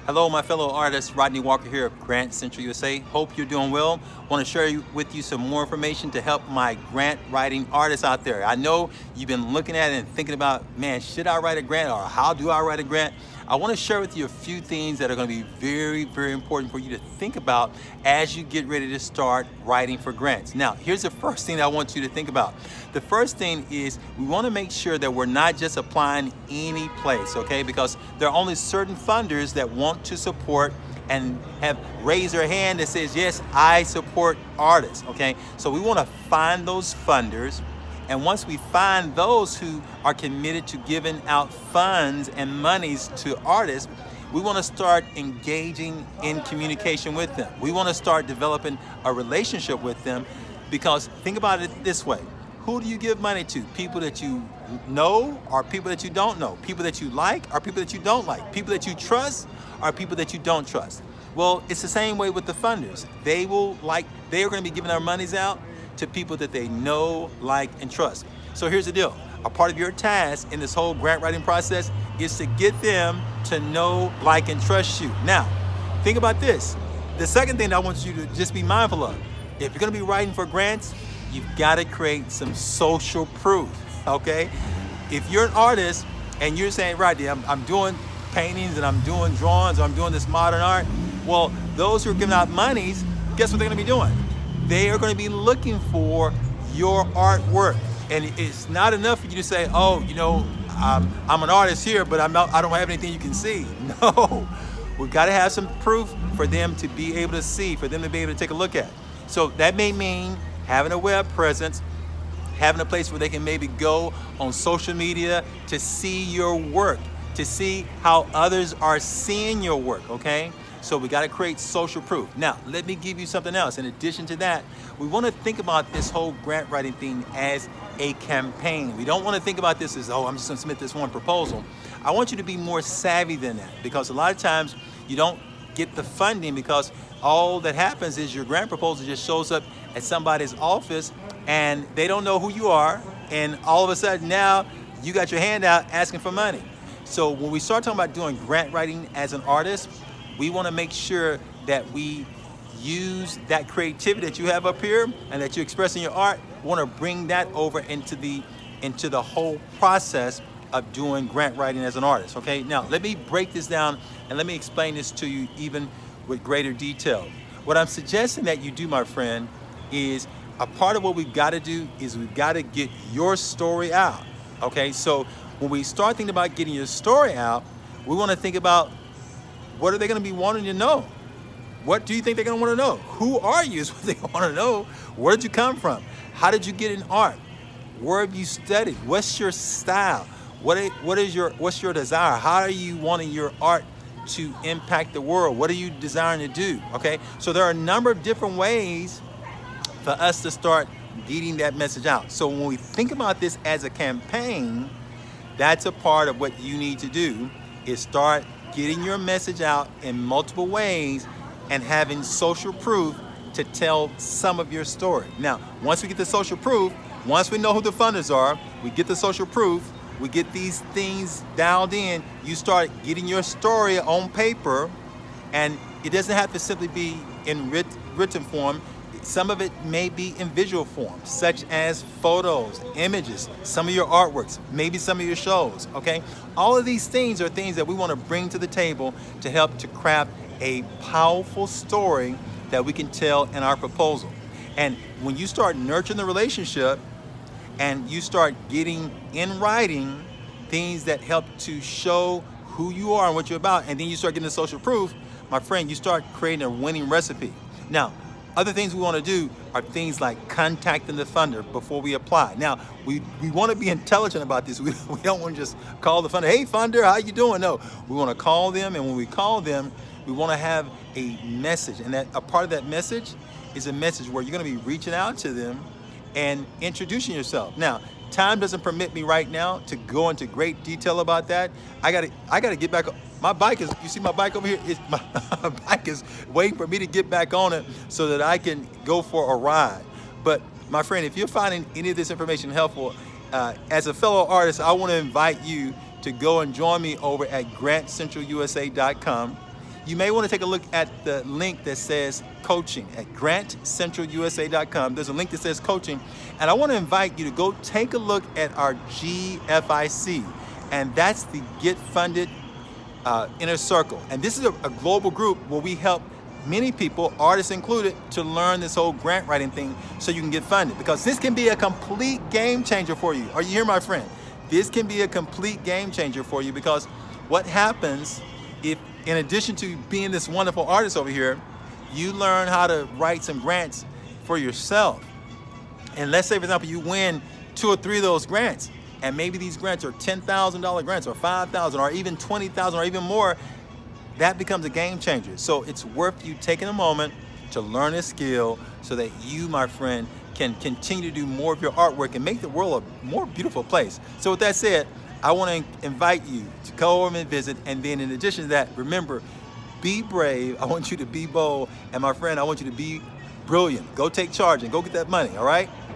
Hello, my fellow artists. Rodney Walker here of Grant Central USA. Hope you're doing well. Want to share with you some more information to help my grant writing artists out there. I know you've been looking at it and thinking about, man, should I write a grant or how do I write a grant? I want to share with you a few things that are going to be very, very important for you to think about as you get ready to start writing for grants. Now, here's the first thing I want you to think about. The first thing is we want to make sure that we're not just applying any place, okay? Because there are only certain funders that want to support and have raised their hand that says, yes, I support artists, okay? So we want to find those funders. And once we find those who are committed to giving out funds and monies to artists, we want to start engaging in communication with them. We want to start developing a relationship with them because think about it this way. Who do you give money to? People that you know or people that you don't know? People that you like or people that you don't like? People that you trust or people that you don't trust? Well, it's the same way with the funders. They are going to be giving their monies out to people that they know, like, and trust. So here's the deal. A part of your task in this whole grant writing process is to get them to know, like, and trust you. Now, think about this. The second thing I want you to just be mindful of, if you're gonna be writing for grants, you've gotta create some social proof, okay? If you're an artist and you're saying, right, I'm doing paintings and I'm doing drawings or I'm doing this modern art, well, those who are giving out monies, guess what they're gonna be doing? They are going to be looking for your artwork. And it's not enough for you to say, oh, I'm an artist here, but I don't have anything you can see. No, we've got to have some proof for them to be able to see, for them to be able to take a look at. So that may mean having a web presence, having a place where they can maybe go on social media to see your work, to see how others are seeing your work, okay? So we got to create social proof. Now, let me give you something else. In addition to that, we want to think about this whole grant writing thing as a campaign. We don't want to think about this as, oh, I'm just going to submit this one proposal. I want you to be more savvy than that because a lot of times you don't get the funding because all that happens is your grant proposal just shows up at somebody's office and they don't know who you are. And all of a sudden now you got your hand out asking for money. So when we start talking about doing grant writing as an artist, we want to make sure that we use that creativity that you have up here and that you express in your art. We want to bring that over into the whole process of doing grant writing as an artist. Okay, now let me break this down and let me explain this to you even with greater detail. What I'm suggesting that you do, my friend, is a part of what we've got to do is we've got to get your story out. Okay, so when we start thinking about getting your story out, we want to think about what are they going to be wanting to know? What do you think they're going to want to know? Who are you is what they want to know. Where did you come from? How did you get in art? Where have you studied? What's your style? What's your desire? How are you wanting your art to impact the world? What are you desiring to do? Okay, so there are a number of different ways for us to start getting that message out. So when we think about this as a campaign, that's a part of what you need to do is start getting your message out in multiple ways and having social proof to tell some of your story. Now, once we get the social proof, once we know who the funders are, we get the social proof, we get these things dialed in, you start getting your story on paper, and it doesn't have to simply be in written form. Some of it may be in visual form, such as photos, images, some of your artworks, maybe some of your shows, okay? All of these things are things that we want to bring to the table to help to craft a powerful story that we can tell in our proposal. And when you start nurturing the relationship and you start getting in writing things that help to show who you are and what you're about, and then you start getting the social proof, my friend, you start creating a winning recipe. Now, other things we want to do are things like contacting the funder before we apply. Now, we want to be intelligent about this. We don't want to just call the funder, hey funder, how you doing? No, we want to call them, and when we call them, we want to have a message. And that a part of that message is a message where you're going to be reaching out to them and introducing yourself. Now, time doesn't permit me right now to go into great detail about that. I gotta get back. My bike is, you see my bike over here? My bike is waiting for me to get back on it so that I can go for a ride. But my friend, if you're finding any of this information helpful, as a fellow artist, I want to invite you to go and join me over at grantcentralusa.com. you may want to take a look at the link that says coaching at grantcentralusa.com. There's a link that says coaching, and I want to invite you to go take a look at our GFIC, and that's the Get Funded Inner Circle. And this is a global group where we help many people, artists included, to learn this whole grant writing thing so you can get funded, because this can be a complete game changer for you. Are you here, my friend? This can be a complete game changer for you, because what happens if, in addition to being this wonderful artist over here, you learn how to write some grants for yourself. And let's say, for example, you win 2 or 3 of those grants, and maybe these grants are $10,000 grants or $5,000 or even $20,000 or even more. That becomes a game changer. So it's worth you taking a moment to learn a skill so that you, my friend, can continue to do more of your artwork and make the world a more beautiful place. So with that said, I want to invite you to go over and visit. And then in addition to that, remember, be brave. I want you to be bold. And my friend, I want you to be brilliant. Go take charge and go get that money, all right?